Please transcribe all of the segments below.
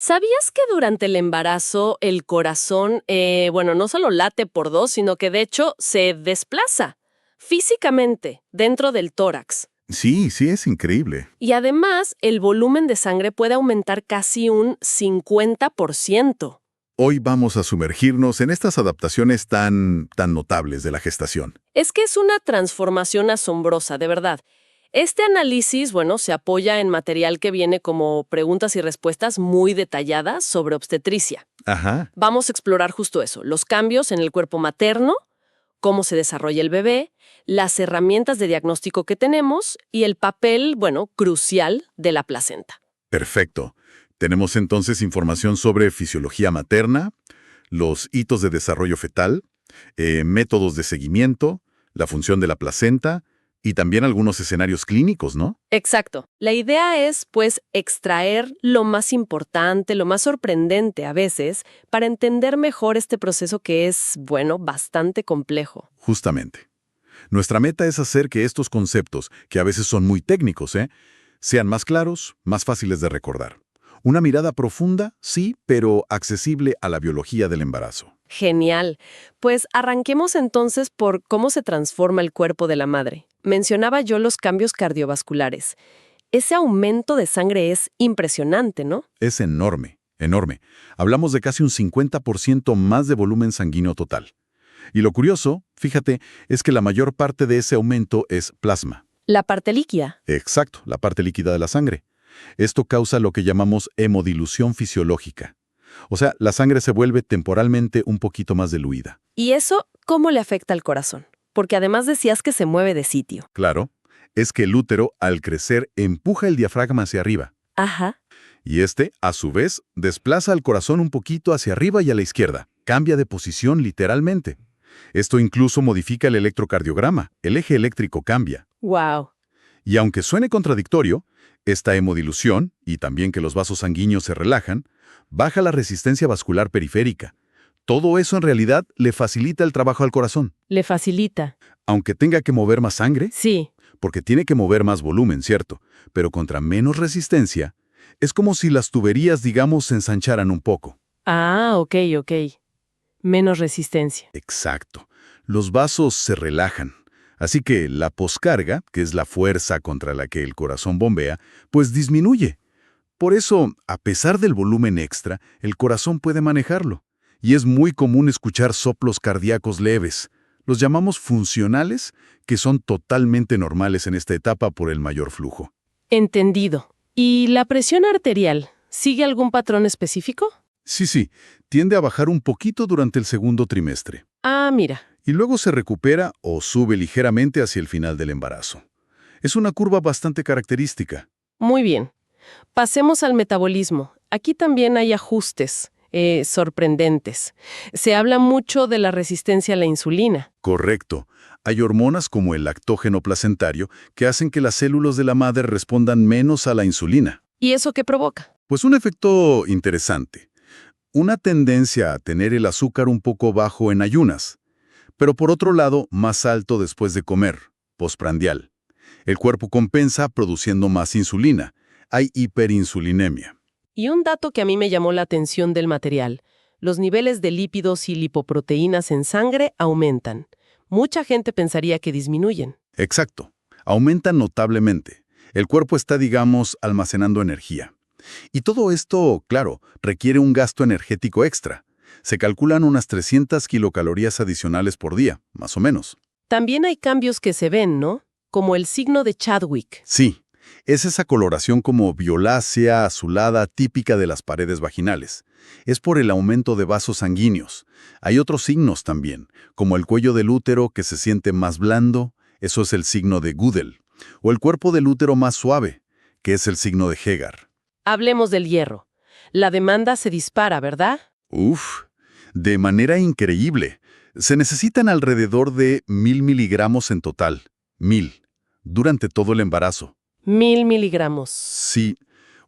¿Sabías que durante el embarazo el corazón, no solo late por dos, sino que de hecho se desplaza físicamente dentro del tórax? Sí, sí, es increíble. Y además, el volumen de sangre puede aumentar casi un 50%. Hoy vamos a sumergirnos en estas adaptaciones tan notables de la gestación. Es que es una transformación asombrosa, de verdad. Este análisis, se apoya en material que viene como preguntas y respuestas muy detalladas sobre obstetricia. Ajá, Vamos a explorar justo eso, los cambios en el cuerpo materno, cómo se desarrolla el bebé, las herramientas de diagnóstico que tenemos y el papel, crucial de la placenta. perfecto. Tenemos entonces información sobre fisiología materna, los hitos de desarrollo fetal, métodos de seguimiento, la función de la placenta y también algunos escenarios clínicos, ¿no? Exacto. La idea es, extraer lo más importante, lo más sorprendente a veces, para entender mejor este proceso que es, bastante complejo. Justamente. Nuestra meta es hacer que estos conceptos, que a veces son muy técnicos, sean más claros, más fáciles de recordar. Una mirada profunda, sí, pero accesible a la biología del embarazo. Genial. Pues arranquemos entonces por cómo se transforma el cuerpo de la madre. Mencionaba yo los cambios cardiovasculares. Ese aumento de sangre es impresionante, ¿no? Es enorme, enorme. Hablamos de casi un 50% más de volumen sanguíneo total. Y lo curioso, fíjate, es que la mayor parte de ese aumento es plasma. La parte líquida. Exacto, la parte líquida de la sangre. Esto causa lo que llamamos hemodilución fisiológica. O sea, la sangre se vuelve temporalmente un poquito más diluida. ¿Y eso cómo le afecta al corazón? Porque además decías que se mueve de sitio. Claro, es que el útero, al crecer, empuja el diafragma hacia arriba. Ajá. Y este, a su vez, desplaza al corazón un poquito hacia arriba y a la izquierda. Cambia de posición literalmente. Esto incluso modifica el electrocardiograma. El eje eléctrico cambia. Wow. Y aunque suene contradictorio, esta hemodilución, y también que los vasos sanguíneos se relajan, baja la resistencia vascular periférica. Todo eso en realidad le facilita el trabajo al corazón. Le facilita. Aunque tenga que mover más sangre, Sí. porque tiene que mover más volumen, ¿cierto? Pero contra menos resistencia, es como si las tuberías, digamos, se ensancharan un poco. Ah, ok. Menos resistencia. Exacto. Los vasos se relajan. Así que la poscarga, que es la fuerza contra la que el corazón bombea, pues disminuye. Por eso, a pesar del volumen extra, el corazón puede manejarlo. Y es muy común escuchar soplos cardíacos leves. Los llamamos funcionales, que son totalmente normales en esta etapa por el mayor flujo. Entendido. ¿Y la presión arterial sigue algún patrón específico? Sí, tiende a bajar un poquito durante el segundo trimestre. Ah, mira. Y luego se recupera o sube ligeramente hacia el final del embarazo. Es una curva bastante característica. Muy bien. Pasemos al metabolismo. Aquí también hay ajustes sorprendentes. Se habla mucho de la resistencia a la insulina. Correcto. Hay hormonas como el lactógeno placentario que hacen que las células de la madre respondan menos a la insulina. ¿Y eso qué provoca? Pues un efecto interesante. Una tendencia a tener el azúcar un poco bajo en ayunas, pero por otro lado más alto después de comer, postprandial. El cuerpo compensa produciendo más insulina. Hay hiperinsulinemia. Y un dato que a mí me llamó la atención del material. Los niveles de lípidos y lipoproteínas en sangre aumentan. Mucha gente pensaría que disminuyen. Exacto. Aumentan notablemente. El cuerpo está, digamos, almacenando energía. Y todo esto, claro, requiere un gasto energético extra. Se calculan unas 300 kilocalorías adicionales por día, más o menos. También hay cambios que se ven, ¿no? Como el signo de Chadwick. Sí, es esa coloración como violácea, azulada, típica de las paredes vaginales. Es por el aumento de vasos sanguíneos. Hay otros signos también, como el cuello del útero que se siente más blando, eso es el signo de Gödel, o el cuerpo del útero más suave, que es el signo de Hegar. Hablemos del hierro. La demanda se dispara, ¿verdad? Uf, de manera increíble. Se necesitan alrededor de 1000 miligramos en total. 1000. Durante todo el embarazo. 1000 miligramos. Sí,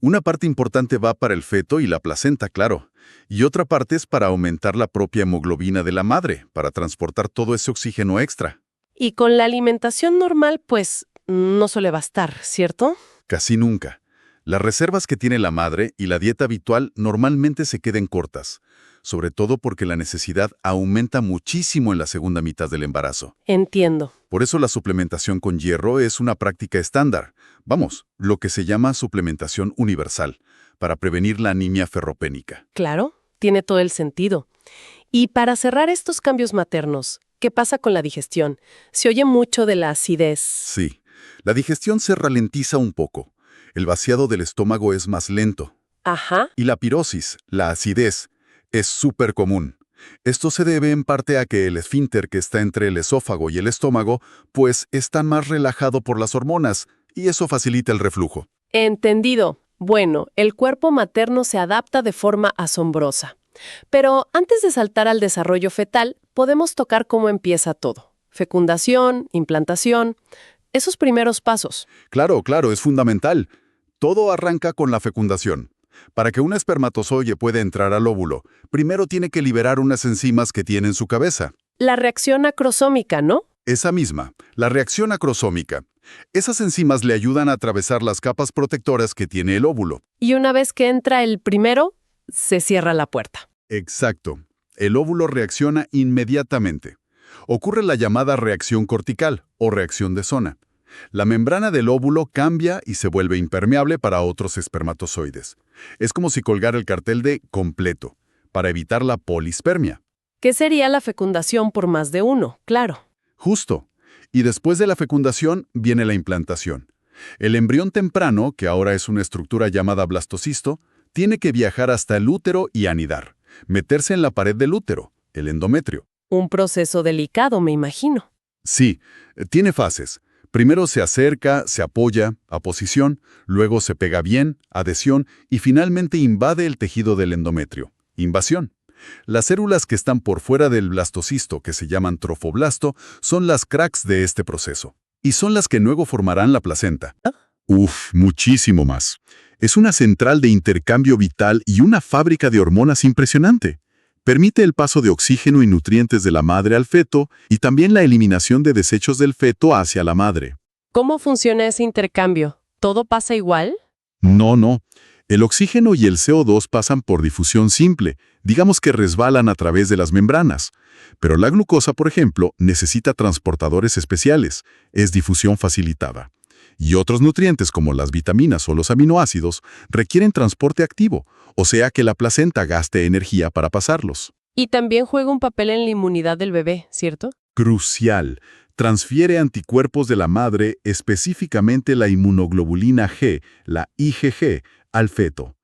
una parte importante va para el feto y la placenta, claro. Y otra parte es para aumentar la propia hemoglobina de la madre, para transportar todo ese oxígeno extra. Y con la alimentación normal, pues, no suele bastar, ¿cierto? Casi nunca. Las reservas que tiene la madre y la dieta habitual normalmente se queden cortas, sobre todo porque la necesidad aumenta muchísimo en la segunda mitad del embarazo. Entiendo. Por eso la suplementación con hierro es una práctica estándar, vamos, lo que se llama suplementación universal, para prevenir la anemia ferropénica. Claro, tiene todo el sentido. Y para cerrar estos cambios maternos, ¿qué pasa con la digestión? Se oye mucho de la acidez. Sí, la digestión se ralentiza un poco. El vaciado del estómago es más lento. Ajá. Y la pirosis, la acidez, es súper común. Esto se debe en parte a que el esfínter que está entre el esófago y el estómago, pues está más relajado por las hormonas, y eso facilita el reflujo. Entendido. Bueno, el cuerpo materno se adapta de forma asombrosa. Pero antes de saltar al desarrollo fetal, podemos tocar cómo empieza todo. Fecundación, implantación, esos primeros pasos. Claro, es fundamental. Todo arranca con la fecundación. Para que un espermatozoide pueda entrar al óvulo, primero tiene que liberar unas enzimas que tiene en su cabeza. La reacción acrosómica, ¿no? Esa misma, la reacción acrosómica. Esas enzimas le ayudan a atravesar las capas protectoras que tiene el óvulo. Y una vez que entra el primero, se cierra la puerta. Exacto. El óvulo reacciona inmediatamente. Ocurre la llamada reacción cortical o reacción de zona. La membrana del óvulo cambia y se vuelve impermeable para otros espermatozoides. Es como si colgara el cartel de completo, para evitar la polispermia. ¿Qué sería la fecundación por más de uno? Claro. Justo. Y después de la fecundación viene la implantación. El embrión temprano, que ahora es una estructura llamada blastocisto, tiene que viajar hasta el útero y anidar, meterse en la pared del útero, el endometrio. Un proceso delicado, me imagino. Sí, tiene fases. Primero se acerca, se apoya, aposición, luego se pega bien, adhesión y finalmente invade el tejido del endometrio, invasión. Las células que están por fuera del blastocisto, que se llaman trofoblasto, son las cracks de este proceso. Y son las que luego formarán la placenta. Muchísimo más. Es una central de intercambio vital y una fábrica de hormonas impresionante. Permite el paso de oxígeno y nutrientes de la madre al feto y también la eliminación de desechos del feto hacia la madre. ¿Cómo funciona ese intercambio? ¿Todo pasa igual? No. El oxígeno y el CO2 pasan por difusión simple, digamos que resbalan a través de las membranas. Pero la glucosa, por ejemplo, necesita transportadores especiales, es difusión facilitada. Y otros nutrientes como las vitaminas o los aminoácidos requieren transporte activo, o sea que la placenta gaste energía para pasarlos. Y también juega un papel en la inmunidad del bebé, ¿cierto? Crucial. Transfiere anticuerpos de la madre, específicamente la inmunoglobulina G, la IgG, al feto.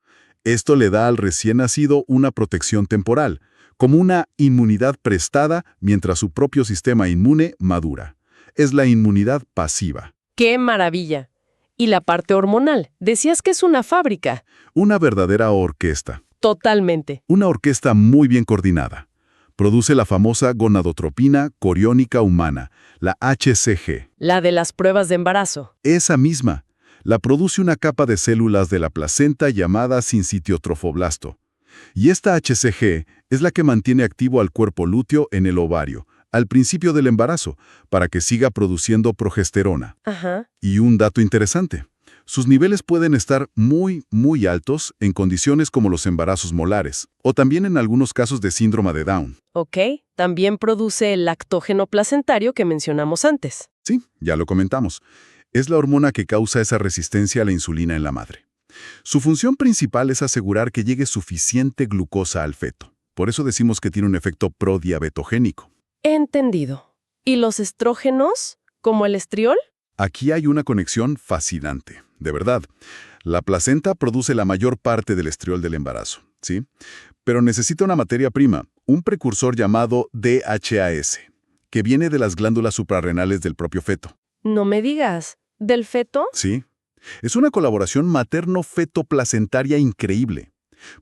Esto le da al recién nacido una protección temporal, como una inmunidad prestada mientras su propio sistema inmune madura. Es la inmunidad pasiva. ¡Qué maravilla! Y la parte hormonal, decías que es una fábrica. Una verdadera orquesta. Totalmente. Una orquesta muy bien coordinada. Produce la famosa gonadotropina coriónica humana, la HCG. La de las pruebas de embarazo. Esa misma. La produce una capa de células de la placenta llamada sincitiotrofoblasto. Y esta HCG es la que mantiene activo al cuerpo lúteo en el ovario, al principio del embarazo, para que siga produciendo progesterona. Ajá. Y un dato interesante. Sus niveles pueden estar muy altos en condiciones como los embarazos molares, o también en algunos casos de síndrome de Down. Ok. También produce el lactógeno placentario que mencionamos antes. Sí, ya lo comentamos. Es la hormona que causa esa resistencia a la insulina en la madre. Su función principal es asegurar que llegue suficiente glucosa al feto. Por eso decimos que tiene un efecto prodiabetogénico. Entendido. ¿Y los estrógenos, como el estriol? Aquí hay una conexión fascinante, de verdad. La placenta produce la mayor parte del estriol del embarazo, ¿sí? Pero necesita una materia prima, un precursor llamado DHAS, que viene de las glándulas suprarrenales del propio feto. No me digas. ¿Del feto? Sí. Es una colaboración materno-feto-placentaria increíble.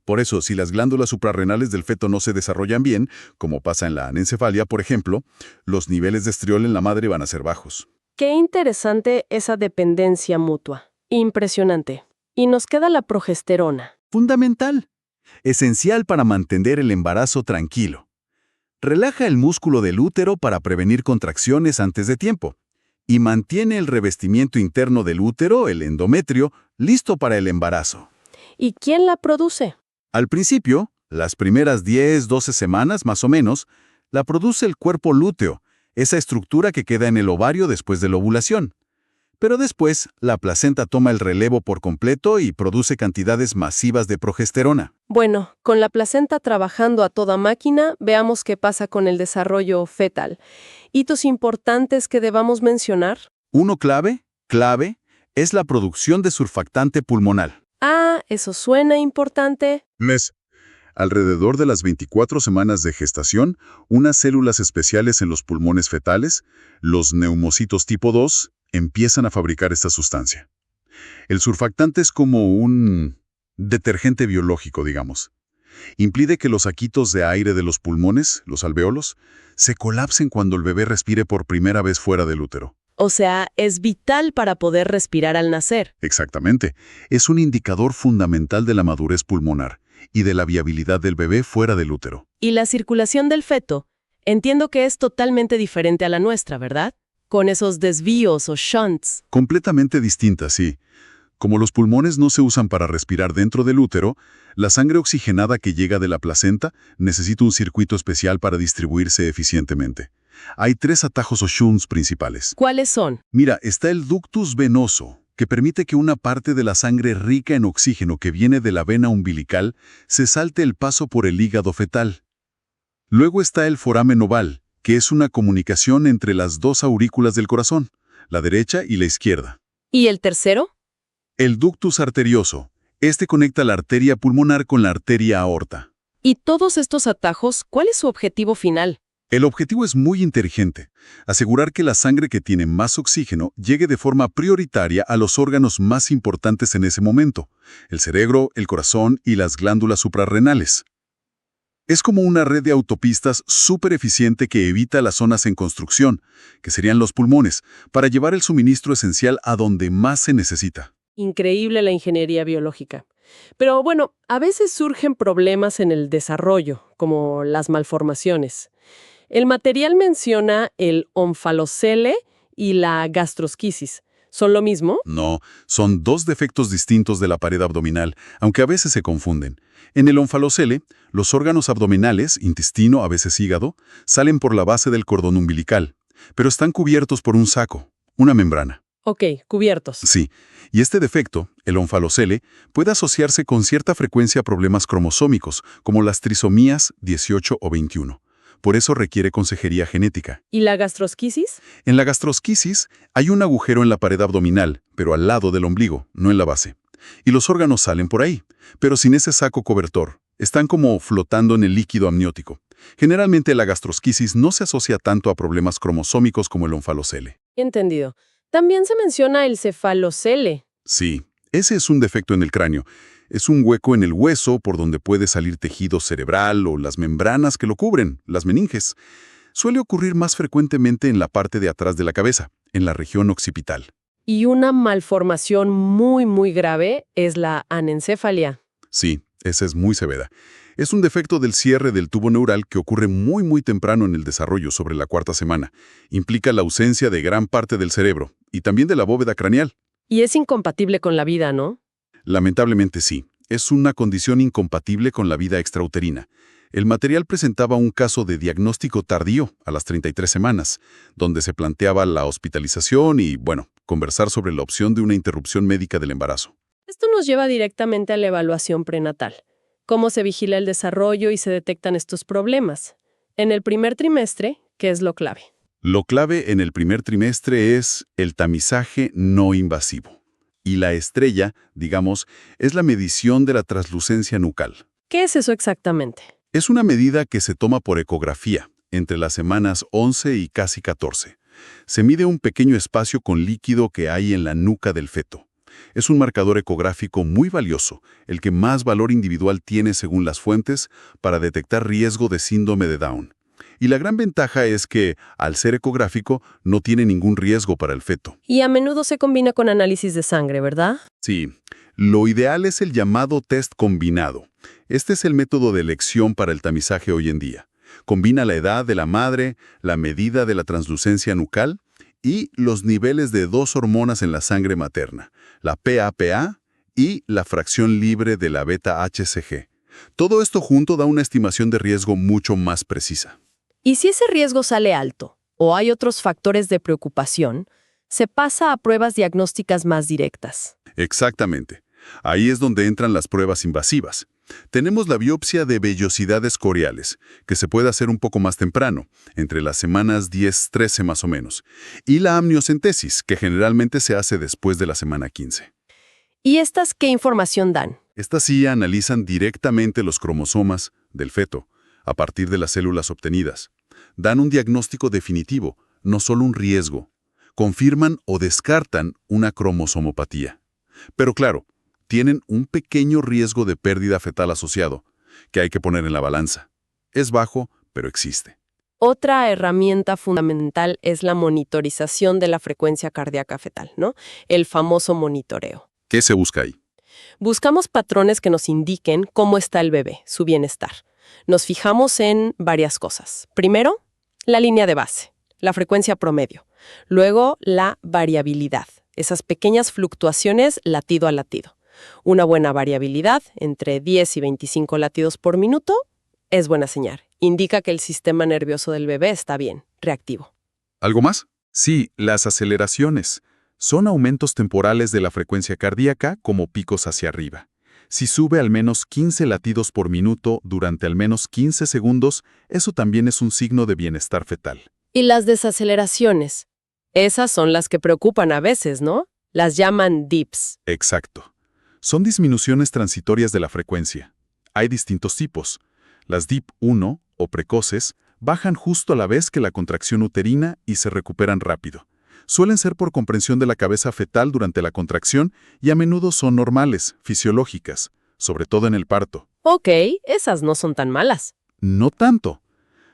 Por eso, si las glándulas suprarrenales del feto no se desarrollan bien, como pasa en la anencefalia, por ejemplo, los niveles de estriol en la madre van a ser bajos. Qué interesante esa dependencia mutua. Impresionante. Y nos queda la progesterona. Fundamental. Esencial para mantener el embarazo tranquilo. Relaja el músculo del útero para prevenir contracciones antes de tiempo. Y mantiene el revestimiento interno del útero, el endometrio, listo para el embarazo. ¿Y quién la produce? Al principio, las primeras 10, 12 semanas más o menos, la produce el cuerpo lúteo, esa estructura que queda en el ovario después de la ovulación. Pero después, la placenta toma el relevo por completo y produce cantidades masivas de progesterona. Bueno, con la placenta trabajando a toda máquina, veamos qué pasa con el desarrollo fetal. ¿Hitos importantes que debamos mencionar? Uno clave, es la producción de surfactante pulmonar. Ah, eso suena importante. Alrededor de las 24 semanas de gestación, unas células especiales en los pulmones fetales, los neumocitos tipo 2, empiezan a fabricar esta sustancia. El surfactante es como un detergente biológico, digamos. Impide que los saquitos de aire de los pulmones, los alvéolos, se colapsen cuando el bebé respire por primera vez fuera del útero. O sea, es vital para poder respirar al nacer. Exactamente. Es un indicador fundamental de la madurez pulmonar y de la viabilidad del bebé fuera del útero. Y la circulación del feto, entiendo que es totalmente diferente a la nuestra, ¿verdad? Con esos desvíos o shunts. Completamente distinta, sí. Como los pulmones no se usan para respirar dentro del útero, la sangre oxigenada que llega de la placenta necesita un circuito especial para distribuirse eficientemente. Hay 3 atajos o shunts principales. ¿Cuáles son? Mira, está el ductus venoso, que permite que una parte de la sangre rica en oxígeno que viene de la vena umbilical se salte el paso por el hígado fetal. Luego está el foramen oval, que es una comunicación entre las 2 aurículas del corazón, la derecha y la izquierda. ¿Y el tercero? El ductus arterioso. Este conecta la arteria pulmonar con la arteria aorta. ¿Y todos estos atajos, cuál es su objetivo final? El objetivo es muy inteligente, asegurar que la sangre que tiene más oxígeno llegue de forma prioritaria a los órganos más importantes en ese momento, el cerebro, el corazón y las glándulas suprarrenales. Es como una red de autopistas súper eficiente que evita las zonas en construcción, que serían los pulmones, para llevar el suministro esencial a donde más se necesita. Increíble la ingeniería biológica. Pero bueno, a veces surgen problemas en el desarrollo, como las malformaciones. El material menciona el onfalocele y la gastrosquisis. ¿Son lo mismo? No, son 2 defectos distintos de la pared abdominal, aunque a veces se confunden. En el onfalocele, los órganos abdominales, intestino, a veces hígado, salen por la base del cordón umbilical, pero están cubiertos por un saco, una membrana. Ok, cubiertos. Sí, y este defecto, el onfalocele, puede asociarse con cierta frecuencia a problemas cromosómicos, como las trisomías 18 o 21. Por eso requiere consejería genética. ¿Y la gastrosquisis? En la gastrosquisis hay un agujero en la pared abdominal, pero al lado del ombligo, no en la base. Y los órganos salen por ahí, pero sin ese saco cobertor. Están como flotando en el líquido amniótico. Generalmente la gastrosquisis no se asocia tanto a problemas cromosómicos como el onfalocele. Entendido. También se menciona el cefalocele. Sí, ese es un defecto en el cráneo. Es un hueco en el hueso por donde puede salir tejido cerebral o las membranas que lo cubren, las meninges. Suele ocurrir más frecuentemente en la parte de atrás de la cabeza, en la región occipital. Y una malformación muy grave es la anencefalia. Sí, esa es muy severa. Es un defecto del cierre del tubo neural que ocurre muy temprano en el desarrollo, sobre la 4ª semana. Implica la ausencia de gran parte del cerebro y también de la bóveda craneal. Y es incompatible con la vida, ¿no? Lamentablemente sí. Es una condición incompatible con la vida extrauterina. El material presentaba un caso de diagnóstico tardío, a las 33 semanas, donde se planteaba la hospitalización y, conversar sobre la opción de una interrupción médica del embarazo. Esto nos lleva directamente a la evaluación prenatal. ¿Cómo se vigila el desarrollo y se detectan estos problemas? En el primer trimestre, ¿qué es lo clave? Lo clave en el primer trimestre es el tamizaje no invasivo. Y la estrella, digamos, es la medición de la translucencia nucal. ¿Qué es eso exactamente? Es una medida que se toma por ecografía, entre las semanas 11 y casi 14. Se mide un pequeño espacio con líquido que hay en la nuca del feto. Es un marcador ecográfico muy valioso, el que más valor individual tiene según las fuentes para detectar riesgo de síndrome de Down. Y la gran ventaja es que, al ser ecográfico, no tiene ningún riesgo para el feto. Y a menudo se combina con análisis de sangre, ¿verdad? Sí, lo ideal es el llamado test combinado. Este es el método de elección para el tamizaje hoy en día. Combina la edad de la madre, la medida de la translucencia nucal y los niveles de 2 hormonas en la sangre materna, la PAPA y la fracción libre de la beta-HCG. Todo esto junto da una estimación de riesgo mucho más precisa. Y si ese riesgo sale alto o hay otros factores de preocupación, se pasa a pruebas diagnósticas más directas. Exactamente. Ahí es donde entran las pruebas invasivas. Tenemos la biopsia de vellosidades coriales, que se puede hacer un poco más temprano, entre las semanas 10-13 más o menos, y la amniocentesis, que generalmente se hace después de la semana 15. ¿Y estas qué información dan? Estas sí analizan directamente los cromosomas del feto, a partir de las células obtenidas. Dan un diagnóstico definitivo, no solo un riesgo. Confirman o descartan una cromosomopatía. Pero claro, tienen un pequeño riesgo de pérdida fetal asociado, que hay que poner en la balanza. Es bajo, pero existe. Otra herramienta fundamental es la monitorización de la frecuencia cardíaca fetal, ¿no? El famoso monitoreo. ¿Qué se busca ahí? Buscamos patrones que nos indiquen cómo está el bebé, su bienestar. Nos fijamos en varias cosas. Primero, la línea de base, la frecuencia promedio. Luego, la variabilidad, esas pequeñas fluctuaciones latido a latido. Una buena variabilidad, entre 10 y 25 latidos por minuto, es buena señal. Indica que el sistema nervioso del bebé está bien, reactivo. ¿Algo más? Sí, las aceleraciones. Son aumentos temporales de la frecuencia cardíaca como picos hacia arriba. Si sube al menos 15 latidos por minuto durante al menos 15 segundos, eso también es un signo de bienestar fetal. Y las desaceleraciones. Esas son las que preocupan a veces, ¿no? Las llaman dips. Exacto. Son disminuciones transitorias de la frecuencia. Hay distintos tipos. Las DIP 1, o precoces, bajan justo a la vez que la contracción uterina y se recuperan rápido. Suelen ser por comprensión de la cabeza fetal durante la contracción y a menudo son normales, fisiológicas, sobre todo en el parto. Ok, esas no son tan malas. No tanto.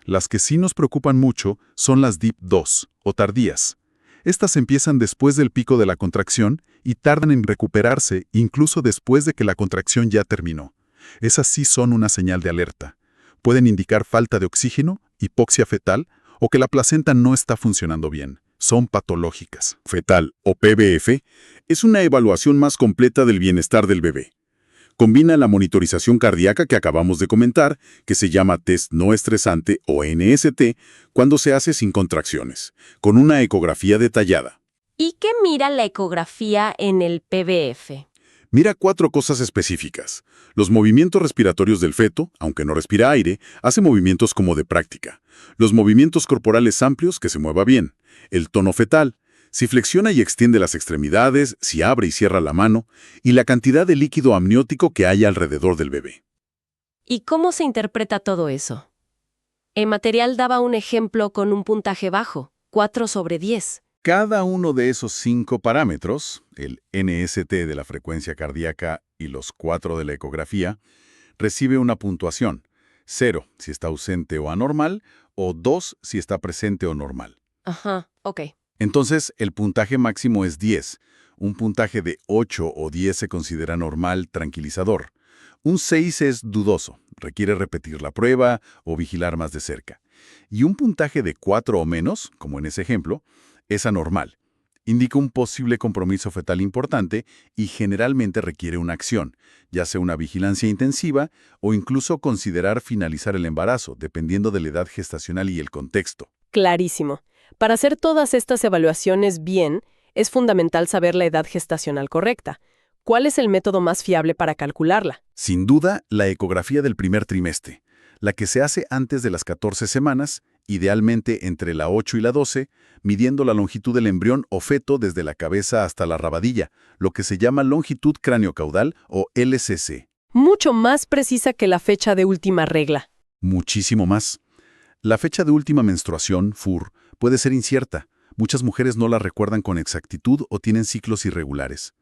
Las que sí nos preocupan mucho son las DIP 2, o tardías. Estas empiezan después del pico de la contracción y tardan en recuperarse incluso después de que la contracción ya terminó. Esas sí son una señal de alerta. Pueden indicar falta de oxígeno, hipoxia fetal o que la placenta no está funcionando bien. Son patológicas. Fetal, o PBF, es una evaluación más completa del bienestar del bebé. Combina la monitorización cardíaca que acabamos de comentar, que se llama test no estresante o NST, cuando se hace sin contracciones, con una ecografía detallada. ¿Y qué mira la ecografía en el PBF? Mira 4 cosas específicas. Los movimientos respiratorios del feto, aunque no respira aire, hace movimientos como de práctica. Los movimientos corporales amplios, que se mueva bien. El tono fetal, si flexiona y extiende las extremidades, si abre y cierra la mano, y la cantidad de líquido amniótico que hay alrededor del bebé. ¿Y cómo se interpreta todo eso? El material daba un ejemplo con un puntaje bajo, 4/10. Cada uno de esos 5 parámetros, el NST de la frecuencia cardíaca y los 4 de la ecografía, recibe una puntuación. 0 si está ausente o anormal, o 2 si está presente o normal. Ajá, ok. Entonces, el puntaje máximo es 10. Un puntaje de 8 o 10 se considera normal, tranquilizador. Un 6 es dudoso, requiere repetir la prueba o vigilar más de cerca. Y un puntaje de 4 o menos, como en ese ejemplo, es anormal. Indica un posible compromiso fetal importante y generalmente requiere una acción, ya sea una vigilancia intensiva o incluso considerar finalizar el embarazo, dependiendo de la edad gestacional y el contexto. Clarísimo. Para hacer todas estas evaluaciones bien, es fundamental saber la edad gestacional correcta. ¿Cuál es el método más fiable para calcularla? Sin duda, la ecografía del primer trimestre, la que se hace antes de las 14 semanas, idealmente entre la 8 y la 12, midiendo la longitud del embrión o feto desde la cabeza hasta la rabadilla, lo que se llama longitud craneocaudal o LCC. Mucho más precisa que la fecha de última regla. Muchísimo más. La fecha de última menstruación, FUR, puede ser incierta. Muchas mujeres no la recuerdan con exactitud o tienen ciclos irregulares.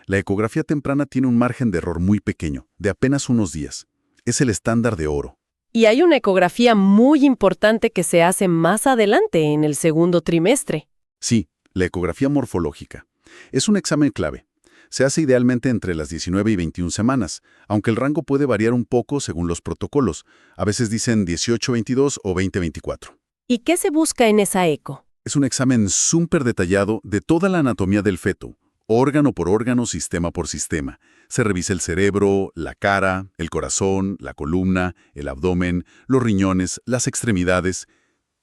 La ecografía temprana tiene un margen de error muy pequeño, de apenas unos días. Es el estándar de oro. Y hay una ecografía muy importante que se hace más adelante, en el segundo trimestre. Sí, la ecografía morfológica. Es un examen clave. Se hace idealmente entre las 19 y 21 semanas, aunque el rango puede variar un poco según los protocolos. A veces dicen 18-22 o 20-24. ¿Y qué se busca en esa eco? Es un examen súper detallado de toda la anatomía del feto, órgano por órgano, sistema por sistema. Se revisa el cerebro, la cara, el corazón, la columna, el abdomen, los riñones, las extremidades,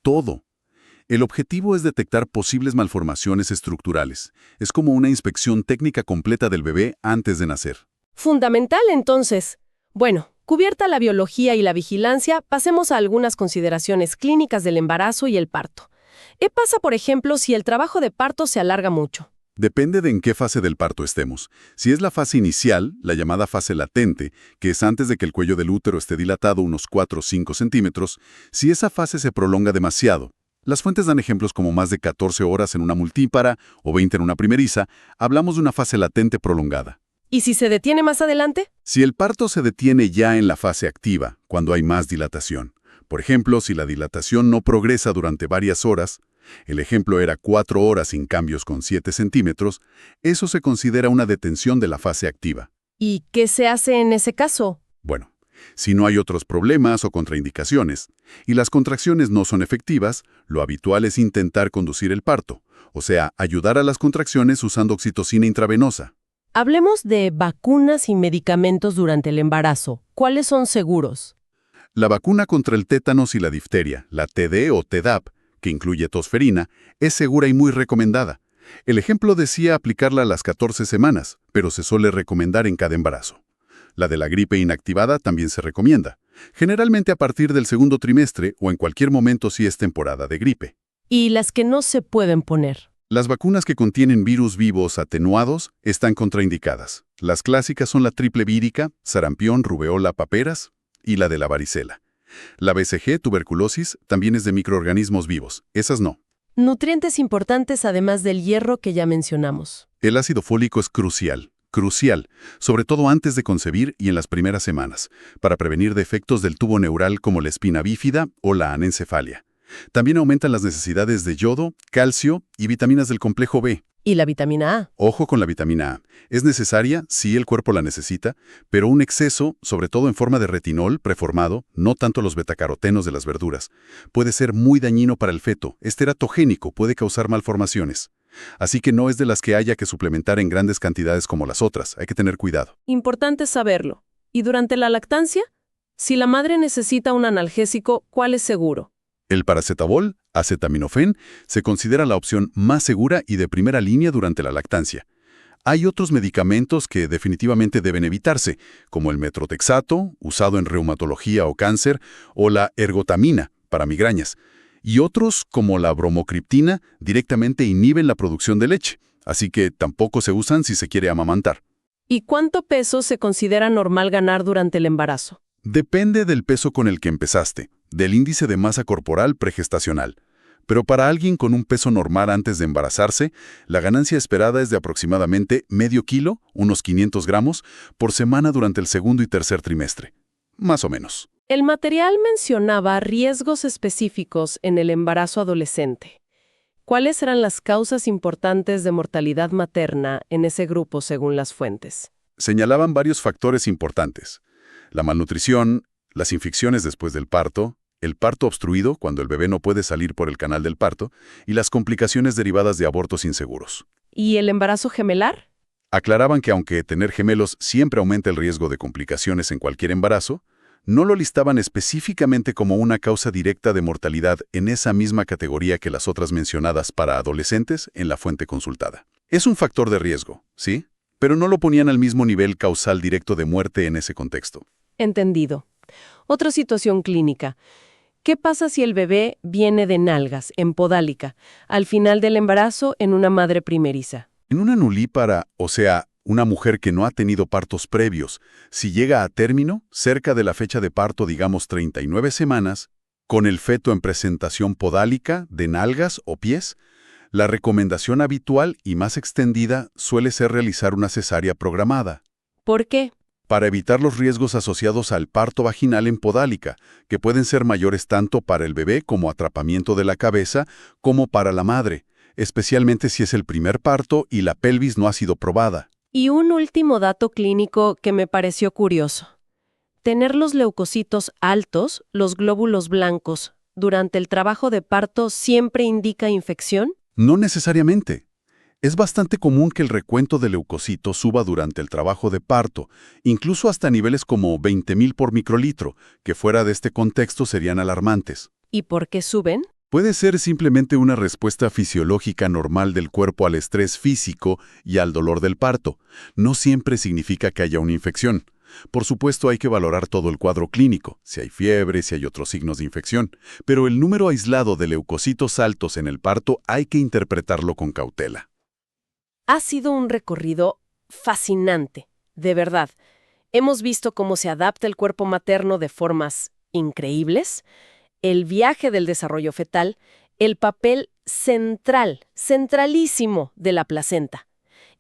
todo. El objetivo es detectar posibles malformaciones estructurales. Es como una inspección técnica completa del bebé antes de nacer. Fundamental, entonces. Bueno, cubierta la biología y la vigilancia, pasemos a algunas consideraciones clínicas del embarazo y el parto. ¿Qué pasa, por ejemplo, si el trabajo de parto se alarga mucho? Depende de en qué fase del parto estemos. Si es la fase inicial, la llamada fase latente, que es antes de que el cuello del útero esté dilatado unos 4 o 5 centímetros, si esa fase se prolonga demasiado, las fuentes dan ejemplos como más de 14 horas en una multípara o 20 en una primeriza, hablamos de una fase latente prolongada. ¿Y si se detiene más adelante? Si el parto se detiene ya en la fase activa, cuando hay más dilatación. Por ejemplo, si la dilatación no progresa durante varias horas, el ejemplo era 4 horas sin cambios con 7 centímetros, eso se considera una detención de la fase activa. ¿Y qué se hace en ese caso? Bueno, si no hay otros problemas o contraindicaciones, y las contracciones no son efectivas, lo habitual es intentar conducir el parto, o sea, ayudar a las contracciones usando oxitocina intravenosa. Hablemos de vacunas y medicamentos durante el embarazo. ¿Cuáles son seguros? La vacuna contra el tétanos y la difteria, la TD o Tdap, que incluye tosferina, es segura y muy recomendada. El ejemplo decía aplicarla a las 14 semanas, pero se suele recomendar en cada embarazo. La de la gripe inactivada también se recomienda, generalmente a partir del segundo trimestre o en cualquier momento si es temporada de gripe. ¿Y las que no se pueden poner? Las vacunas que contienen virus vivos atenuados están contraindicadas. Las clásicas son la triple vírica, sarampión, rubeola, paperas y la de la varicela. La BCG, tuberculosis, también es de microorganismos vivos. Esas no. Nutrientes importantes además del hierro que ya mencionamos. El ácido fólico es crucial, sobre todo antes de concebir y en las primeras semanas, para prevenir defectos del tubo neural como la espina bífida o la anencefalia. También aumentan las necesidades de yodo, calcio y vitaminas del complejo B. ¿Y la vitamina A? Ojo con la vitamina A. Es necesaria, sí el cuerpo la necesita, pero un exceso, sobre todo en forma de retinol preformado, no tanto los betacarotenos de las verduras, puede ser muy dañino para el feto. Es teratogénico, puede causar malformaciones. Así que no es de las que haya que suplementar en grandes cantidades como las otras. Hay que tener cuidado. Importante saberlo. ¿Y durante la lactancia? Si la madre necesita un analgésico, ¿cuál es seguro? El paracetamol, acetaminofén, se considera la opción más segura y de primera línea durante la lactancia. Hay otros medicamentos que definitivamente deben evitarse, como el metrotexato, usado en reumatología o cáncer, o la ergotamina, para migrañas. Y otros, como la bromocriptina, directamente inhiben la producción de leche, así que tampoco se usan si se quiere amamantar. ¿Y cuánto peso se considera normal ganar durante el embarazo? Depende del peso con el que empezaste, del índice de masa corporal pregestacional. Pero para alguien con un peso normal antes de embarazarse, la ganancia esperada es de aproximadamente medio kilo, unos 500 gramos, por semana durante el segundo y tercer trimestre. Más o menos. El material mencionaba riesgos específicos en el embarazo adolescente. ¿Cuáles eran las causas importantes de mortalidad materna en ese grupo según las fuentes? Señalaban varios factores importantes. La malnutrición, las infecciones después del parto, el parto obstruido cuando el bebé no puede salir por el canal del parto y las complicaciones derivadas de abortos inseguros. ¿Y el embarazo gemelar? Aclaraban que aunque tener gemelos siempre aumenta el riesgo de complicaciones en cualquier embarazo, no lo listaban específicamente como una causa directa de mortalidad en esa misma categoría que las otras mencionadas para adolescentes en la fuente consultada. Es un factor de riesgo, ¿sí? Pero no lo ponían al mismo nivel causal directo de muerte en ese contexto. Entendido. Otra situación clínica. ¿Qué pasa si el bebé viene de nalgas, en podálica, al final del embarazo en una madre primeriza? En una nulípara, o sea, una mujer que no ha tenido partos previos, si llega a término, cerca de la fecha de parto, digamos 39 semanas, con el feto en presentación podálica, de nalgas o pies, la recomendación habitual y más extendida suele ser realizar una cesárea programada. ¿Por qué? Para evitar los riesgos asociados al parto vaginal en podálica, que pueden ser mayores tanto para el bebé como atrapamiento de la cabeza, como para la madre, especialmente si es el primer parto y la pelvis no ha sido probada. Y un último dato clínico que me pareció curioso. Tener los leucocitos altos, los glóbulos blancos, durante el trabajo de parto siempre indica infección. No necesariamente. Es bastante común que el recuento de leucocitos suba durante el trabajo de parto, incluso hasta niveles como 20.000 por microlitro, que fuera de este contexto serían alarmantes. ¿Y por qué suben? Puede ser simplemente una respuesta fisiológica normal del cuerpo al estrés físico y al dolor del parto. No siempre significa que haya una infección. Por supuesto, hay que valorar todo el cuadro clínico, si hay fiebre, si hay otros signos de infección, pero el número aislado de leucocitos altos en el parto hay que interpretarlo con cautela. Ha sido un recorrido fascinante, de verdad. Hemos visto cómo se adapta el cuerpo materno de formas increíbles, el viaje del desarrollo fetal, el papel centralísimo de la placenta,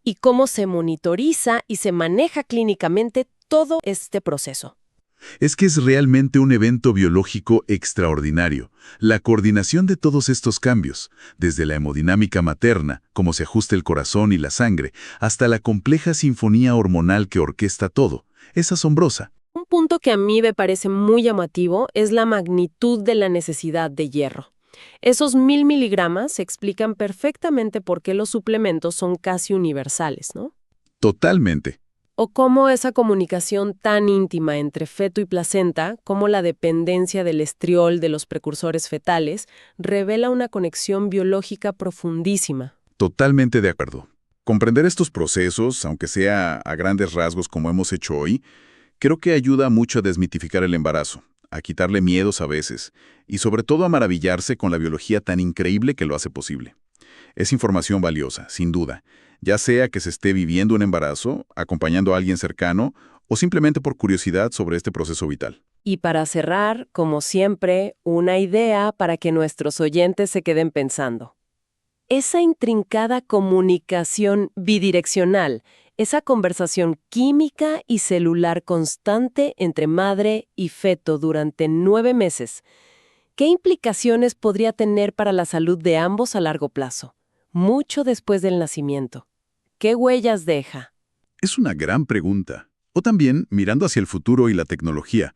y cómo se monitoriza y se maneja clínicamente todo este proceso. Es que es realmente un evento biológico extraordinario. La coordinación de todos estos cambios, desde la hemodinámica materna, cómo se ajusta el corazón y la sangre, hasta la compleja sinfonía hormonal que orquesta todo, es asombrosa. Un punto que a mí me parece muy llamativo es la magnitud de la necesidad de hierro. Esos 1000 miligramos explican perfectamente por qué los suplementos son casi universales, ¿no? Totalmente. O cómo esa comunicación tan íntima entre feto y placenta, como la dependencia del estriol de los precursores fetales, revela una conexión biológica profundísima. Totalmente de acuerdo. Comprender estos procesos, aunque sea a grandes rasgos como hemos hecho hoy, creo que ayuda mucho a desmitificar el embarazo, a quitarle miedos a veces, y sobre todo a maravillarse con la biología tan increíble que lo hace posible. Es información valiosa, sin duda, ya sea que se esté viviendo un embarazo, acompañando a alguien cercano, o simplemente por curiosidad sobre este proceso vital. Y para cerrar, como siempre, una idea para que nuestros oyentes se queden pensando. Esa intrincada comunicación bidireccional, esa conversación química y celular constante entre madre y feto durante 9 meses, ¿qué implicaciones podría tener para la salud de ambos a largo plazo? Mucho después del nacimiento. ¿Qué huellas deja? Es una gran pregunta. O también, mirando hacia el futuro y la tecnología,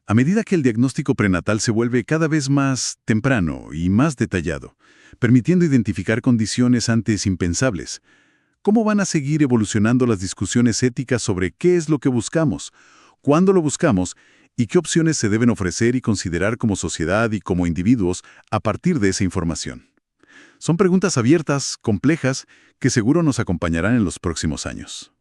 a medida que el diagnóstico prenatal se vuelve cada vez más temprano y más detallado, permitiendo identificar condiciones antes impensables, ¿cómo van a seguir evolucionando las discusiones éticas sobre qué es lo que buscamos, cuándo lo buscamos y qué opciones se deben ofrecer y considerar como sociedad y como individuos a partir de esa información? Son preguntas abiertas, complejas, que seguro nos acompañarán en los próximos años.